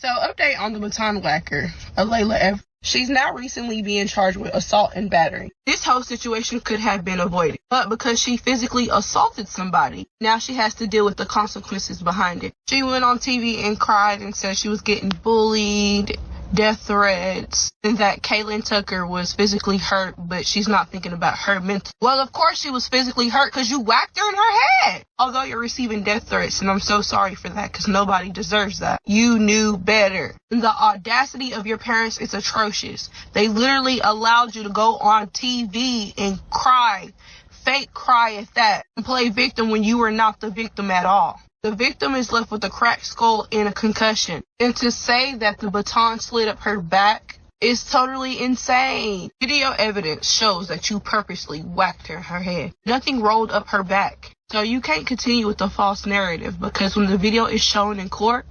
So, update on the Baton whacker, Alayla F. She's now recently being charged with assault and battery. This whole situation could have been avoided, but because she physically assaulted somebody, now she has to deal with the consequences behind it. She went on TV and cried and said she was getting bullied, death threats, and that Caitlin Tucker was physically hurt, but she's not thinking about her mental. Well, of course she was physically hurt because you whacked her in her head. Although you're receiving death threats, and I'm so sorry for that because nobody deserves that. You knew better. The audacity of your parents is atrocious. They literally allowed you to go on TV and cry, fake cry at that, and play victim when you were not the victim at all. The victim is left with a cracked skull and a concussion. And to say that the baton slid up her back is totally insane. Video evidence shows that you purposely whacked her in her head. Nothing rolled up her back. So you can't continue with the false narrative because when the video is shown in court,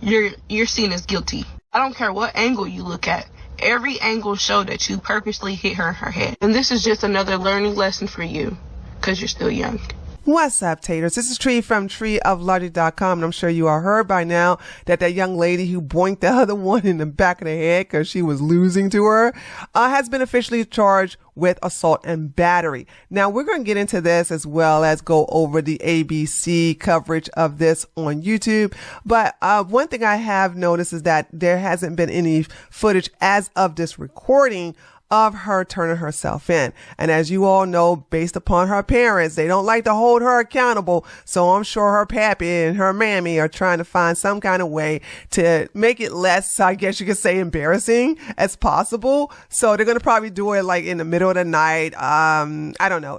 you're seen as guilty. I don't care what angle you look at. Every angle showed that you purposely hit her in her head. And this is just another learning lesson for you because you're still young. What's up, taters? This is Tree from treeoflogic.com, and I'm sure you are heard by now that young lady who boinked the other one in the back of the head because she was losing to her has been officially charged with assault and battery. Now, we're going to get into this as well as go over the ABC coverage of this on YouTube. But one thing I have noticed is that there hasn't been any footage as of this recording of her turning herself in. And as you all know, based upon her parents, they don't like to hold her accountable. So I'm sure her pappy and her mammy are trying to find some kind of way to make it less, I guess you could say, embarrassing as possible. So they're going to probably do it like in the middle of the night. I don't know.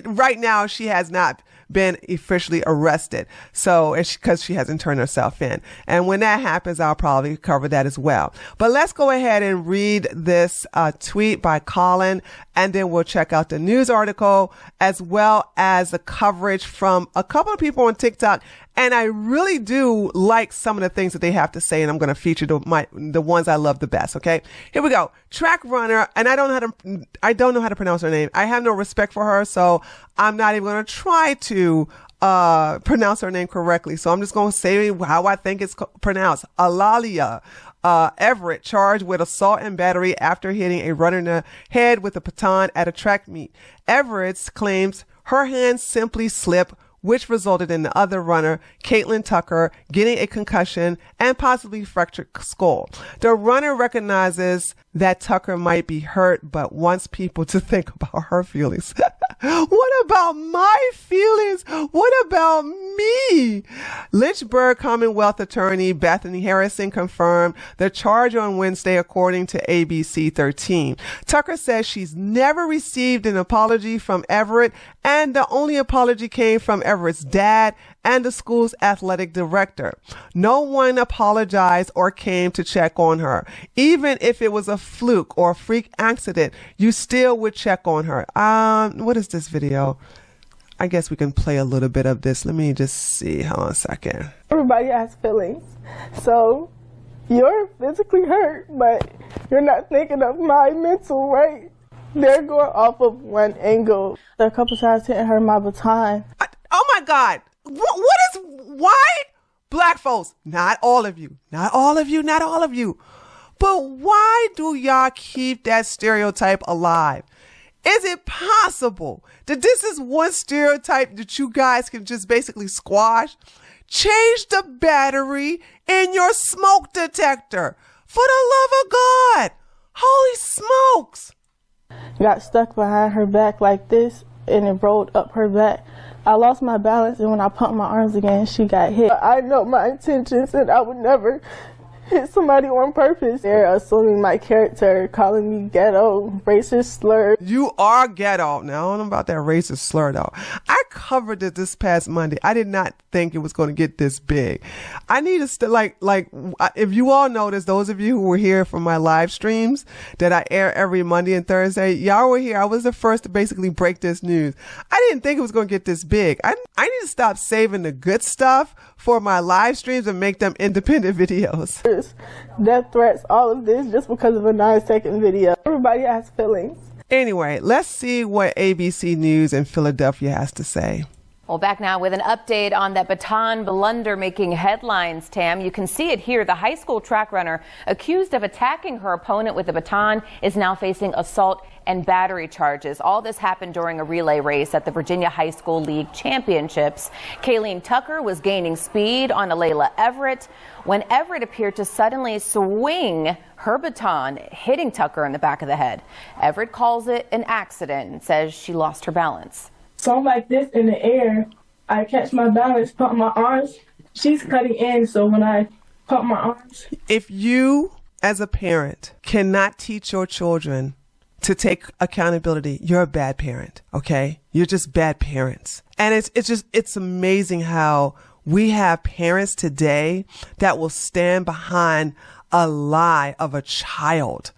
Right now, she has not been officially arrested. So it's because she hasn't turned herself in. And when that happens, I'll probably cover that as well. But let's go ahead and read this tweet by Colin, and then we'll check out the news article as well as the coverage from a couple of people on TikTok. And I really do like some of the things that they have to say, and I'm going to feature the ones I love the best. Okay, here we go. Track runner, and I don't know how to pronounce her name. I have no respect for her, so I'm not even going to try to pronounce her name correctly. So I'm just going to say how I think it's pronounced. Alalia Everett, charged with assault and battery after hitting a runner in the head with a baton at a track meet. Everett claims her hand simply slipped, which resulted in the other runner, Caitlin Tucker, getting a concussion and possibly fractured skull. The runner recognizes that Tucker might be hurt, but wants people to think about her feelings. What about my feelings? What about me? Lynchburg Commonwealth Attorney Bethany Harrison confirmed the charge on Wednesday, according to ABC 13. Tucker says she's never received an apology from Everett, and the only apology came from Everett's dad and the school's athletic director. No one apologized or came to check on her. Even if it was a fluke or a freak accident, you still would check on her. What is this video? I guess we can play a little bit of this. Let me just see. Hold on a second. Everybody has feelings. So you're physically hurt, but you're not thinking of my mental, right? They're going off of one angle. There are a couple times hitting her my baton. Oh my God. Why? Black folks, not all of you, not all of you. But why do y'all keep that stereotype alive? Is it possible that this is one stereotype that you guys can just basically squash? Change the battery in your smoke detector. For the love of God. Holy smokes. Got stuck behind her back like this, and it rolled up her back. I lost my balance, and when I pumped my arms again, she got hit. I know my intentions, and I would never hit somebody on purpose. They're assuming my character, calling me ghetto, racist slur. You are ghetto. Now, I don't know about that racist slur, though. I covered it this past Monday. I did not think it was going to get this big. I need to if you all notice, those of you who were here for my live streams that I air every Monday and Thursday, y'all were here. I was the first to basically break this news. I didn't think it was going to get this big. I need to stop saving the good stuff for my live streams and make them independent videos. Death threats, all of this just because of a 9-second video. Everybody has feelings. Anyway, let's see what ABC News in Philadelphia has to say. Well, back now with an update on that Baton blunder making headlines, Tam. You can see it here. The high school track runner accused of attacking her opponent with a baton is now facing assault and battery charges. All this happened during a relay race at the Virginia High School League Championships. Kayleen Tucker was gaining speed on Layla Everett when Everett appeared to suddenly swing her baton, hitting Tucker in the back of the head. Everett calls it an accident and says she lost her balance. So I'm like this in the air. I catch my balance, pump my arms. She's cutting in, so when I pump my arms. If you, as a parent, cannot teach your children to take accountability, you're a bad parent, okay? You're just bad parents. And it's amazing how we have parents today that will stand behind a lie of a child,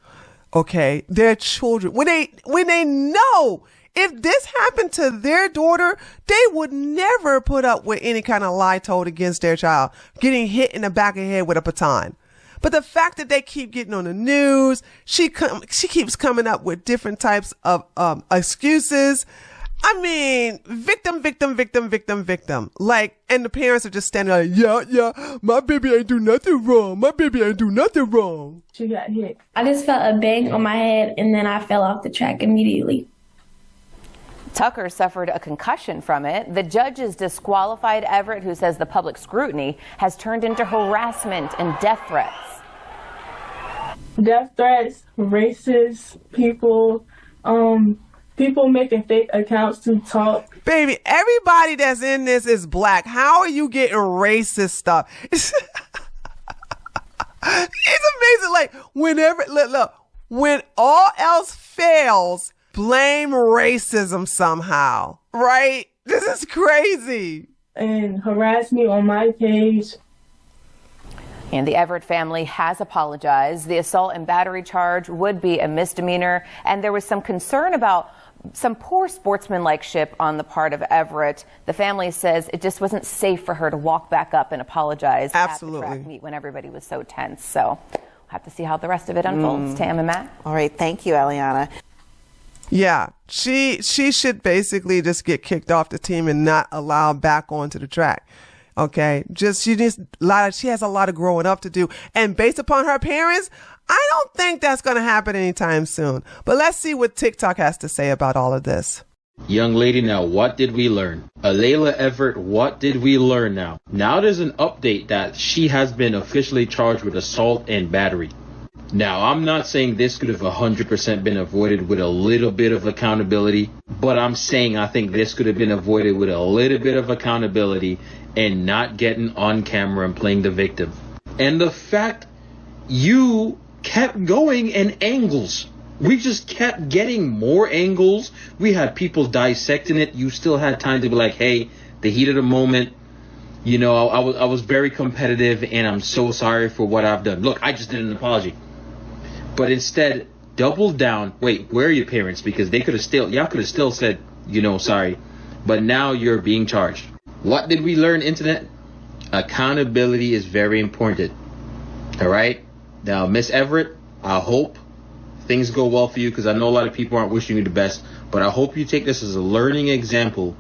okay? Their children, when they know if this happened to their daughter, they would never put up with any kind of lie told against their child, getting hit in the back of the head with a baton. But the fact that they keep getting on the news, she keeps coming up with different types of excuses. I mean, victim. Like, and the parents are just standing like, yeah, my baby ain't do nothing wrong. She got hit. I just felt a bang on my head, and then I fell off the track immediately. Tucker suffered a concussion from it. The judges disqualified Everett, who says the public scrutiny has turned into harassment and death threats. Death threats, racist people, people making fake accounts to talk. Baby, everybody that's in this is black. How are you getting racist stuff? It's amazing. Like, look, when all else fails, blame racism somehow, right? This is crazy. And harass me on my page. And the Everett family has apologized. The assault and battery charge would be a misdemeanor, and there was some concern about some poor sportsmanship on the part of Everett. The family says it just wasn't safe for her to walk back up and apologize Absolutely. at the track meet when everybody was so tense. So we'll have to see how the rest of it unfolds. Tam and Matt. All right. Thank you, Eliana. Yeah, she should basically just get kicked off the team and not allowed back onto the track. Okay, she has a lot of growing up to do, and based upon her parents, I don't think that's going to happen anytime soon. But let's see what TikTok has to say about all of this. Young lady, now what did we learn? Layla Everett, what did we learn now? Now there's an update that she has been officially charged with assault and battery. Now, I'm not saying this could have 100% been avoided with a little bit of accountability, but I'm saying I think this could have been avoided with a little bit of accountability and not getting on camera and playing the victim. And the fact you kept going in angles. We just kept getting more angles. We had people dissecting it. You still had time to be like, hey, the heat of the moment, you know, I was very competitive and I'm so sorry for what I've done. Look, I just did an apology. But instead, double down. Wait, where are your parents? Because y'all could have still said, you know, sorry. But now you're being charged. What did we learn, internet? Accountability is very important. All right? Now, Miss Everett, I hope things go well for you, because I know a lot of people aren't wishing you the best. But I hope you take this as a learning example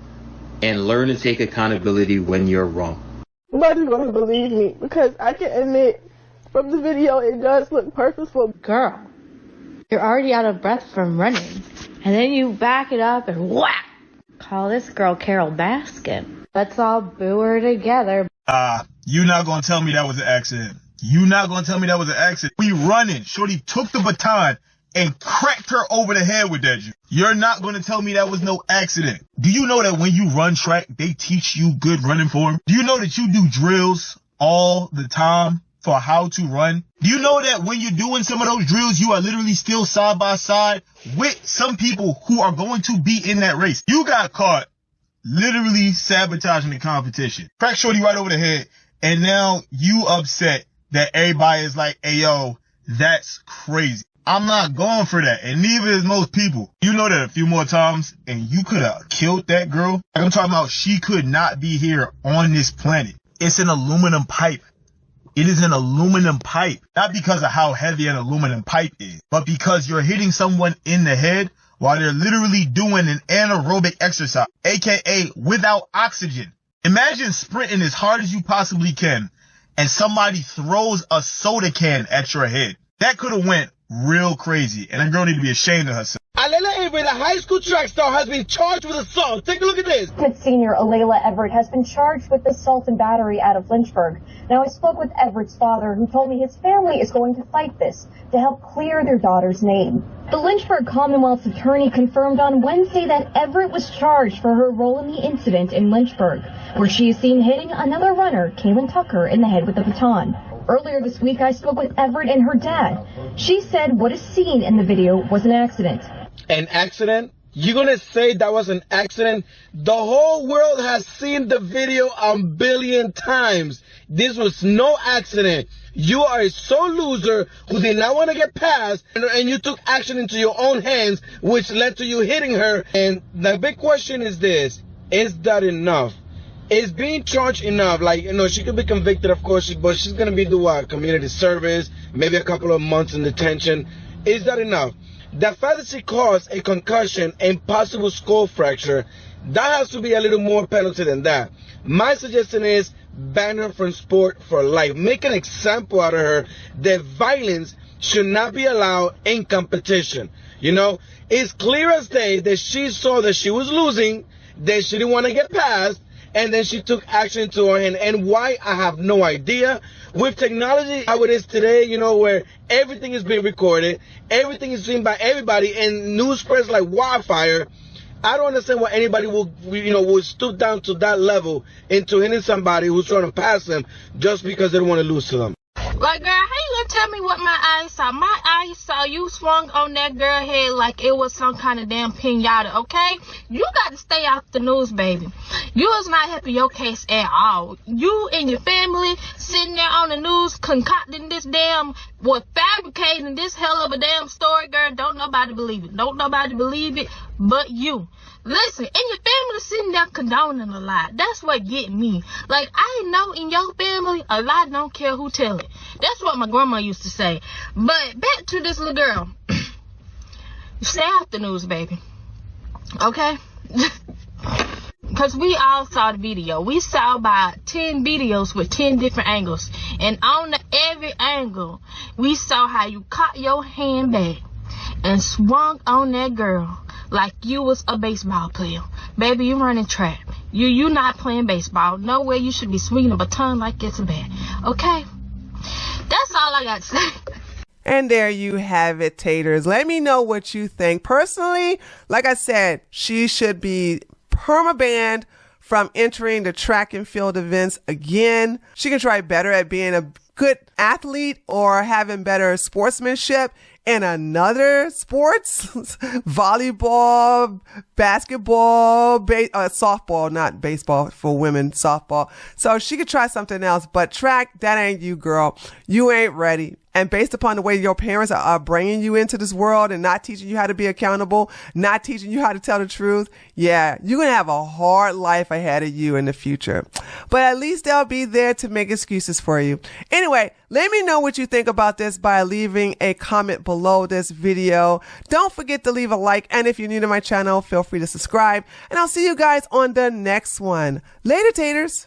and learn to take accountability when you're wrong. Nobody's going to believe me, because I can admit from the video it does look purposeful. Girl, you're already out of breath from running, and then you back it up and whack! Call this girl Carol Baskin. Let's all boo her together. You're not going to tell me that was an accident. You're not going to tell me that was an accident. We running. Shorty took the baton and cracked her over the head with that. You're not going to tell me that was no accident. Do you know that when you run track, they teach you good running form? Do you know that you do drills all the time for how to run? Do you know that when you're doing some of those drills, you are literally still side by side with some people who are going to be in that race? You got caught literally sabotaging the competition. Crack Shorty right over the head, and now you upset that everybody is like, hey, yo, that's crazy. I'm not going for that, and neither is most people. You know that a few more times, and you could have killed that girl. I'm talking about she could not be here on this planet. It's an aluminum pipe. It is an aluminum pipe. Not because of how heavy an aluminum pipe is, but because you're hitting someone in the head while they're literally doing an anaerobic exercise, aka without oxygen. Imagine sprinting as hard as you possibly can and somebody throws a soda can at your head. That could have went real crazy, and that girl need to be ashamed of herself. Alayla Everett, a high school track star, has been charged with assault. Take a look at this. Senior Alayla Everett has been charged with assault and battery out of Lynchburg. Now, I spoke with Everett's father, who told me his family is going to fight this to help clear their daughter's name. The Lynchburg Commonwealth's attorney confirmed on Wednesday that Everett was charged for her role in the incident in Lynchburg, where she is seen hitting another runner, Kaylin Tucker, in the head with a baton. Earlier this week, I spoke with Everett and her dad. She said what is seen in the video was an accident. An accident? You're gonna say that was an accident? The whole world has seen the video a billion times. This was no accident. You are a sore loser who did not want to get past, and you took action into your own hands, which led to you hitting her. And the big question is this: is that enough? Is being charged enough? Like, she could be convicted, of course, but she's going to be doing community service, maybe a couple of months in detention. Is that enough? The fact that she caused a concussion and possible skull fracture, that has to be a little more penalty than that. My suggestion is ban her from sport for life. Make an example out of her that violence should not be allowed in competition. It's clear as day that she saw that she was losing, that she didn't want to get past, and then she took action to her hand. And why, I have no idea. With technology how it is today, where everything is being recorded, everything is seen by everybody, and news spreads like wildfire, I don't understand why anybody will stoop down to that level into hitting somebody who's trying to pass them just because they don't want to lose to them. Like, girl, how you gonna tell me what my eyes saw? My eyes saw you swung on that girl head like it was some kind of damn pinata, okay? You got to stay out the news, baby. You is not helping your case at all. You and your family sitting there on the news concocting this fabricating this hell of a damn story, girl. Don't nobody believe it. Don't nobody believe it but you. Listen, and your family sitting there condoning a lie. That's what get me. Like, I know in your family, a lie don't care who tell it. That's what my grandma used to say. But back to this little girl. Stay out the news, baby. Okay? Because we all saw the video. We saw about 10 videos with 10 different angles. And on every angle, we saw how you caught your hand back and swung on that girl like you was a baseball player. Baby, you running track. You not playing baseball. No way you should be swinging a baton like it's a bat. Okay? That's all I got to say. And there you have it, taters. Let me know what you think. Personally, like I said, she should be permabanned from entering the track and field events again. She can try better at being a good athlete or having better sportsmanship in another sports, volleyball, basketball, softball, not baseball for women, softball. So she could try something else, but track, that ain't you, girl. You ain't ready. And based upon the way your parents are bringing you into this world and not teaching you how to be accountable, not teaching you how to tell the truth, yeah, you're going to have a hard life ahead of you in the future. But at least they'll be there to make excuses for you. Anyway, let me know what you think about this by leaving a comment below this video. Don't forget to leave a like. And if you're new to my channel, feel free to subscribe. And I'll see you guys on the next one. Later, taters.